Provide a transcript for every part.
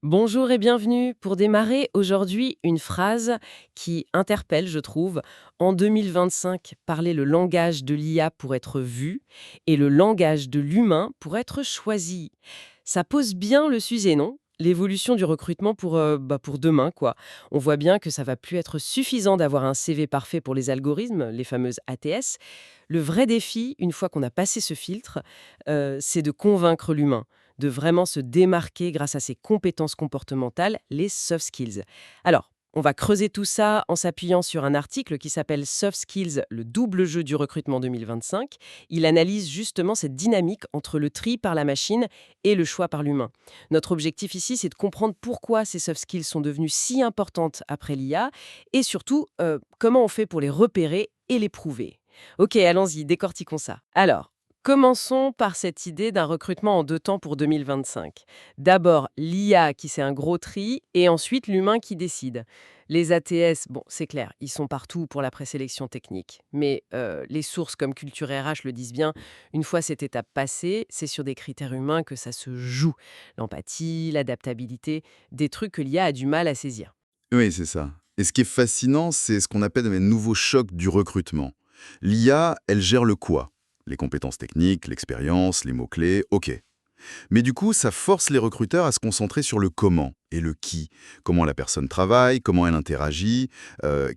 Bonjour et bienvenue. Pour démarrer, aujourd'hui, une phrase qui interpelle, je trouve. En 2025, parler le langage de l'IA pour être vu et le langage de l'humain pour être choisi. Ça pose bien le sujet, non? L'évolution du recrutement pour demain, quoi. On voit bien que ça va plus être suffisant d'avoir un CV parfait pour les algorithmes, les fameuses ATS. Le vrai défi, une fois qu'on a passé ce filtre, c'est de convaincre l'humain, de vraiment se démarquer grâce à ses compétences comportementales, les soft skills. Alors, on va creuser tout ça en s'appuyant sur un article qui s'appelle Soft Skills, le double jeu du recrutement 2025. Il analyse justement cette dynamique entre le tri par la machine et le choix par l'humain. Notre objectif ici, c'est de comprendre pourquoi ces soft skills sont devenues si importantes après l'IA et surtout, comment on fait pour les repérer et les prouver. Ok, allons-y, décortiquons ça. Alors, commençons par cette idée d'un recrutement en deux temps pour 2025. D'abord, l'IA qui c'est un gros tri, et ensuite l'humain qui décide. Les ATS, bon, c'est clair, ils sont partout pour la présélection technique. Mais les sources comme Culture RH le disent bien, une fois cette étape passée, c'est sur des critères humains que ça se joue. L'empathie, l'adaptabilité, des trucs que l'IA a du mal à saisir. Oui, c'est ça. Et ce qui est fascinant, c'est ce qu'on appelle les nouveaux chocs du recrutement. L'IA, elle gère le quoi? Les compétences techniques, l'expérience, les mots-clés, ok. Mais du coup, ça force les recruteurs à se concentrer sur le comment et le qui. Comment la personne travaille, comment elle interagit,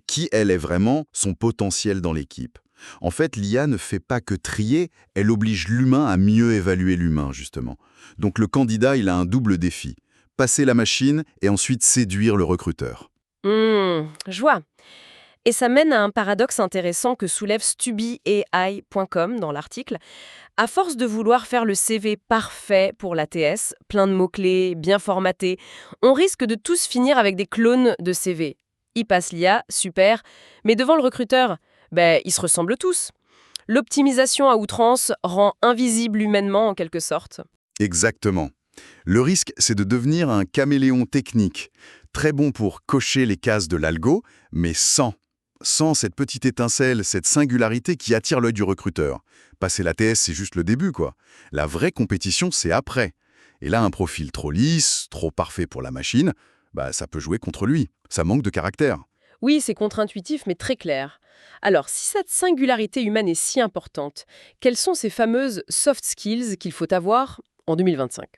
qui elle est vraiment, son potentiel dans l'équipe. En fait, l'IA ne fait pas que trier, elle oblige l'humain à mieux évaluer l'humain, justement. Donc le candidat, il a un double défi. Passer la machine et ensuite séduire le recruteur. Je vois. Et ça mène à un paradoxe intéressant que soulève StubyAI.com dans l'article. À force de vouloir faire le CV parfait pour l'ATS, plein de mots-clés, bien formaté, on risque de tous finir avec des clones de CV. Ils passent l'IA, super, mais devant le recruteur, ils se ressemblent tous. L'optimisation à outrance rend invisible humainement en quelque sorte. Exactement. Le risque, c'est de devenir un caméléon technique, très bon pour cocher les cases de l'algo, mais sans cette petite étincelle, cette singularité qui attire l'œil du recruteur. Passer l'ATS, c'est juste le début, quoi. La vraie compétition, c'est après. Et là, un profil trop lisse, trop parfait pour la machine, ça peut jouer contre lui. Ça manque de caractère. Oui, c'est contre-intuitif, mais très clair. Alors, si cette singularité humaine est si importante, quelles sont ces fameuses soft skills qu'il faut avoir en 2025?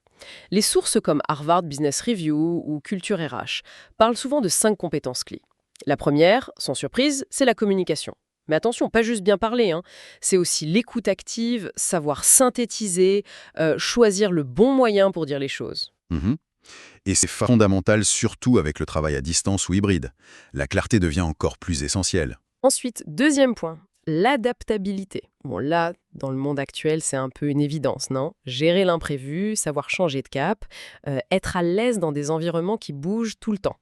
Les sources comme Harvard Business Review ou Culture RH parlent souvent de 5 compétences clés. La première, sans surprise, c'est la communication. Mais attention, pas juste bien parler, hein. C'est aussi l'écoute active, savoir synthétiser, choisir le bon moyen pour dire les choses. Mhm. Et c'est fondamental surtout avec le travail à distance ou hybride. La clarté devient encore plus essentielle. Ensuite, deuxième point, l'adaptabilité. Bon là, dans le monde actuel, c'est un peu une évidence, non? Gérer l'imprévu, savoir changer de cap, être à l'aise dans des environnements qui bougent tout le temps.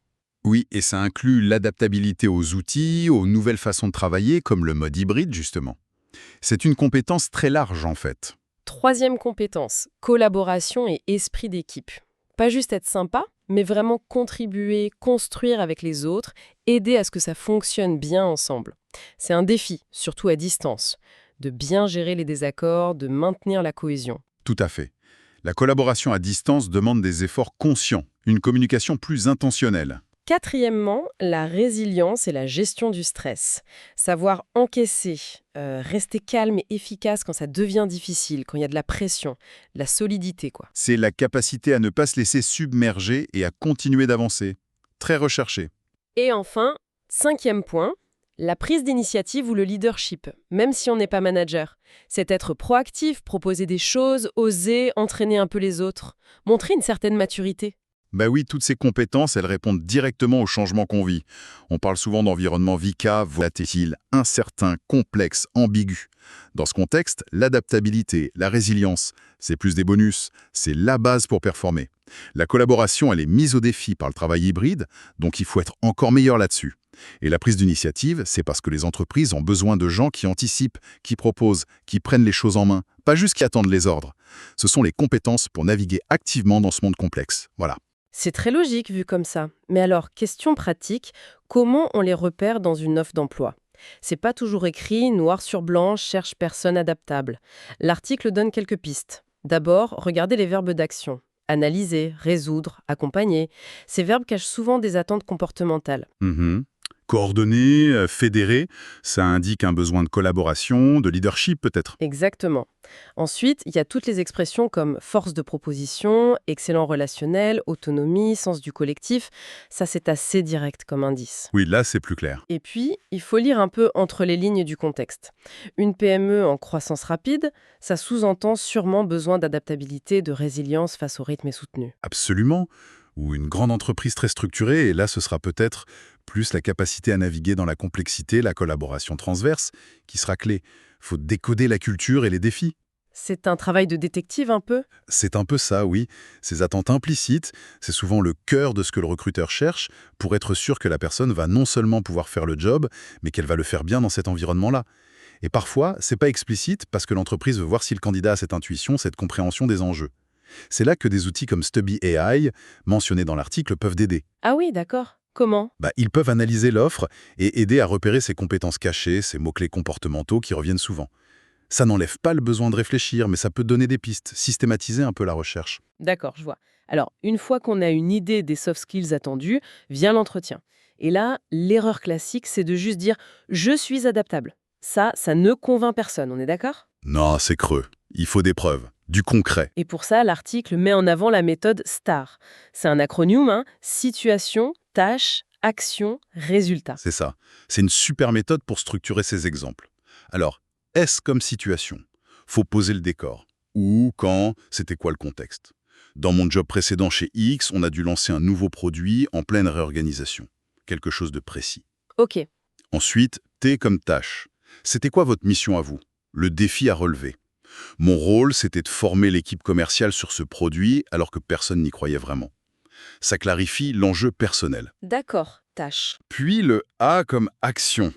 Oui, et ça inclut l'adaptabilité aux outils, aux nouvelles façons de travailler, comme le mode hybride, justement. C'est une compétence très large, en fait. Troisième compétence, collaboration et esprit d'équipe. Pas juste être sympa, mais vraiment contribuer, construire avec les autres, aider à ce que ça fonctionne bien ensemble. C'est un défi, surtout à distance, de bien gérer les désaccords, de maintenir la cohésion. Tout à fait. La collaboration à distance demande des efforts conscients, une communication plus intentionnelle. Quatrièmement, la résilience et la gestion du stress. Savoir encaisser, rester calme et efficace quand ça devient difficile, quand il y a de la pression, de la solidité, quoi. C'est la capacité à ne pas se laisser submerger et à continuer d'avancer. Très recherché. Et enfin, cinquième point, la prise d'initiative ou le leadership, même si on n'est pas manager. C'est être proactif, proposer des choses, oser, entraîner un peu les autres, montrer une certaine maturité. Bah oui, toutes ces compétences, elles répondent directement au changement qu'on vit. On parle souvent d'environnement VICA, volatile, incertain, complexe, ambigu. Dans ce contexte, l'adaptabilité, la résilience, c'est plus des bonus, c'est la base pour performer. La collaboration, elle est mise au défi par le travail hybride, donc il faut être encore meilleur là-dessus. Et la prise d'initiative, c'est parce que les entreprises ont besoin de gens qui anticipent, qui proposent, qui prennent les choses en main, pas juste qui attendent les ordres. Ce sont les compétences pour naviguer activement dans ce monde complexe. Voilà. C'est très logique vu comme ça. Mais alors, question pratique, comment on les repère dans une offre d'emploi? C'est pas toujours écrit, noir sur blanc, cherche personne adaptable. L'article donne quelques pistes. D'abord, regardez les verbes d'action. analyser, résoudre, accompagner. Ces verbes cachent souvent des attentes comportementales. Mhm. Coordonner, fédérer, ça indique un besoin de collaboration, de leadership peut-être. Exactement. Ensuite, il y a toutes les expressions comme force de proposition, excellent relationnel, autonomie, sens du collectif. Ça, c'est assez direct comme indice. Oui, là c'est plus clair. Et puis, il faut lire un peu entre les lignes du contexte. Une PME en croissance rapide, ça sous-entend sûrement besoin d'adaptabilité, de résilience face au rythme soutenu. Absolument. Ou une grande entreprise très structurée, et là ce sera peut-être plus la capacité à naviguer dans la complexité, la collaboration transverse, qui sera clé. Faut décoder la culture et les défis. C'est un travail de détective un peu? C'est un peu ça, oui. Ces attentes implicites, c'est souvent le cœur de ce que le recruteur cherche pour être sûr que la personne va non seulement pouvoir faire le job, mais qu'elle va le faire bien dans cet environnement-là. Et parfois, c'est pas explicite parce que l'entreprise veut voir si le candidat a cette intuition, cette compréhension des enjeux. C'est là que des outils comme Stubby AI, mentionnés dans l'article, peuvent aider. Ah oui, d'accord. Comment? Ils peuvent analyser l'offre et aider à repérer ces compétences cachées, ces mots-clés comportementaux qui reviennent souvent. Ça n'enlève pas le besoin de réfléchir, mais ça peut donner des pistes, systématiser un peu la recherche. D'accord, je vois. Alors, une fois qu'on a une idée des soft skills attendus, vient l'entretien. Et là, l'erreur classique, c'est de juste dire « je suis adaptable ». Ça ne convainc personne, on est d'accord? Non, c'est creux. Il faut des preuves, du concret. Et pour ça, l'article met en avant la méthode STAR. C'est un acronyme, hein, situation, tâche, action, résultat. C'est ça. C'est une super méthode pour structurer ces exemples. Alors, S comme situation. Faut poser le décor. Où, quand, c'était quoi le contexte? Dans mon job précédent chez X, on a dû lancer un nouveau produit en pleine réorganisation. Quelque chose de précis. Ok, Ensuite, T comme tâche. C'était quoi votre mission à vous? Le défi à relever. Mon rôle, c'était de former l'équipe commerciale sur ce produit alors que personne n'y croyait vraiment. Ça clarifie l'enjeu personnel. d'accord, tâche. Puis le A comme action.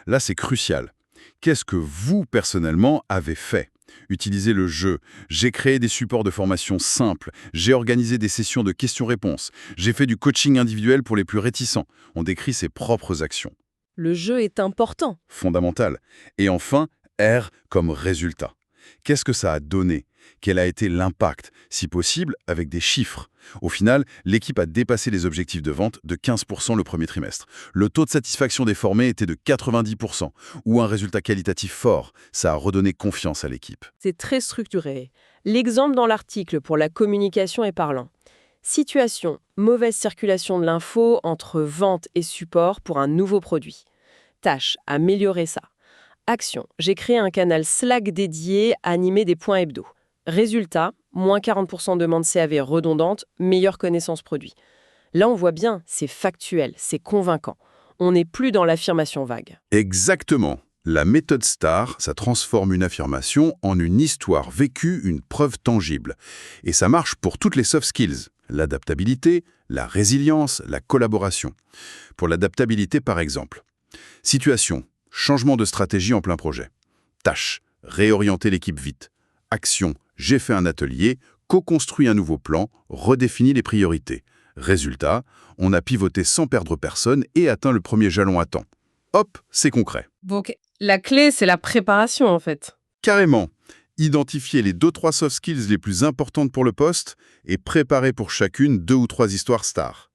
Là, c'est crucial. Qu'est-ce que vous, personnellement, avez fait? Utilisez le jeu. J'ai créé des supports de formation simples. J'ai organisé des sessions de questions-réponses. J'ai fait du coaching individuel pour les plus réticents. On décrit ses propres actions. Le jeu est important. Fondamental. Et enfin, R comme résultat. Qu'est-ce que ça a donné? Quel a été l'impact? Si possible, avec des chiffres. Au final, l'équipe a dépassé les objectifs de vente de 15% le premier trimestre. Le taux de satisfaction des formés était de 90%, ou un résultat qualitatif fort. Ça a redonné confiance à l'équipe. C'est très structuré. L'exemple dans l'article pour la communication est parlant. Situation, mauvaise circulation de l'info entre vente et support pour un nouveau produit. Tâche, améliorer ça. Action, j'ai créé un canal Slack dédié, animé des points hebdo. Résultat, moins 40% de demande CAV redondante, meilleure connaissance produit. Là, on voit bien, c'est factuel, c'est convaincant. On n'est plus dans l'affirmation vague. Exactement. La méthode STAR, ça transforme une affirmation en une histoire vécue, une preuve tangible. Et ça marche pour toutes les soft skills. L'adaptabilité, la résilience, la collaboration. Pour l'adaptabilité, par exemple. Situation, changement de stratégie en plein projet. Tâche, réorienter l'équipe vite. Action, j'ai fait un atelier, co-construit un nouveau plan, redéfini les priorités. Résultat, on a pivoté sans perdre personne et atteint le premier jalon à temps. Hop, c'est concret. Donc, la clé, c'est la préparation, en fait. Carrément. Identifier les 2-3 soft skills les plus importantes pour le poste et préparer pour chacune 2 ou 3 histoires stars.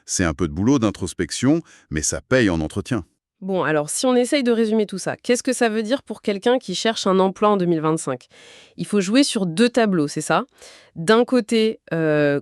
C'est un peu de boulot d'introspection, mais ça paye en entretien. Bon, alors, si on essaye de résumer tout ça, qu'est-ce que ça veut dire pour quelqu'un qui cherche un emploi en 2025? Il faut jouer sur 2 tableaux, c'est ça? D'un côté,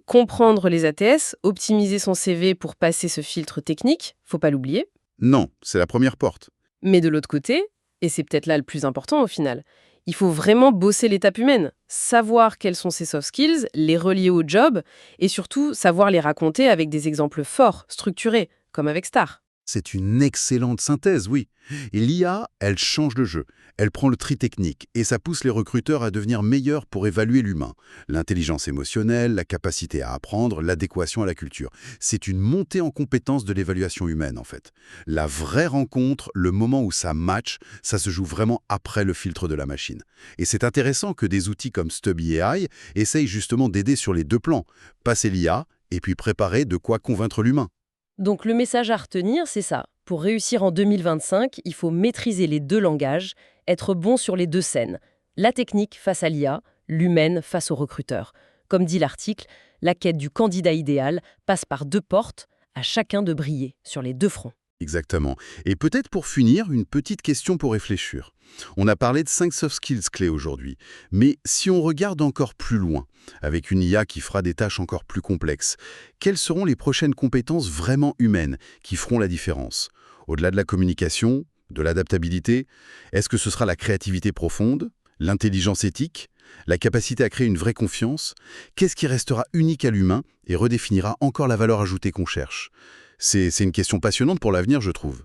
comprendre les ATS, optimiser son CV pour passer ce filtre technique, faut pas l'oublier. Non, c'est la première porte. Mais de l'autre côté, et c'est peut-être là le plus important au final, il faut vraiment bosser l'étape humaine, savoir quels sont ses soft skills, les relier au job, et surtout savoir les raconter avec des exemples forts, structurés, comme avec Star. C'est une excellente synthèse, oui. Et l'IA, elle change le jeu. Elle prend le tri technique et ça pousse les recruteurs à devenir meilleurs pour évaluer l'humain. L'intelligence émotionnelle, la capacité à apprendre, l'adéquation à la culture. C'est une montée en compétence de l'évaluation humaine, en fait. La vraie rencontre, le moment où ça match, ça se joue vraiment après le filtre de la machine. Et c'est intéressant que des outils comme Stubby AI essayent justement d'aider sur les 2 plans. Passer l'IA et puis préparer de quoi convaincre l'humain. Donc le message à retenir, c'est ça. Pour réussir en 2025, il faut maîtriser les 2 langages, être bon sur les 2 scènes. La technique face à l'IA, l'humaine face au recruteur. Comme dit l'article, La quête du candidat idéal passe par 2 portes, à chacun de briller sur les 2 fronts. Exactement. Et peut-être pour finir, une petite question pour réfléchir. On a parlé de 5 soft skills clés aujourd'hui, mais si on regarde encore plus loin, avec une IA qui fera des tâches encore plus complexes, quelles seront les prochaines compétences vraiment humaines qui feront la différence? Au-delà de la communication, de l'adaptabilité, est-ce que ce sera la créativité profonde, l'intelligence éthique, la capacité à créer une vraie confiance? Qu'est-ce qui restera unique à l'humain et redéfinira encore la valeur ajoutée qu'on cherche? C'est une question passionnante pour l'avenir, je trouve.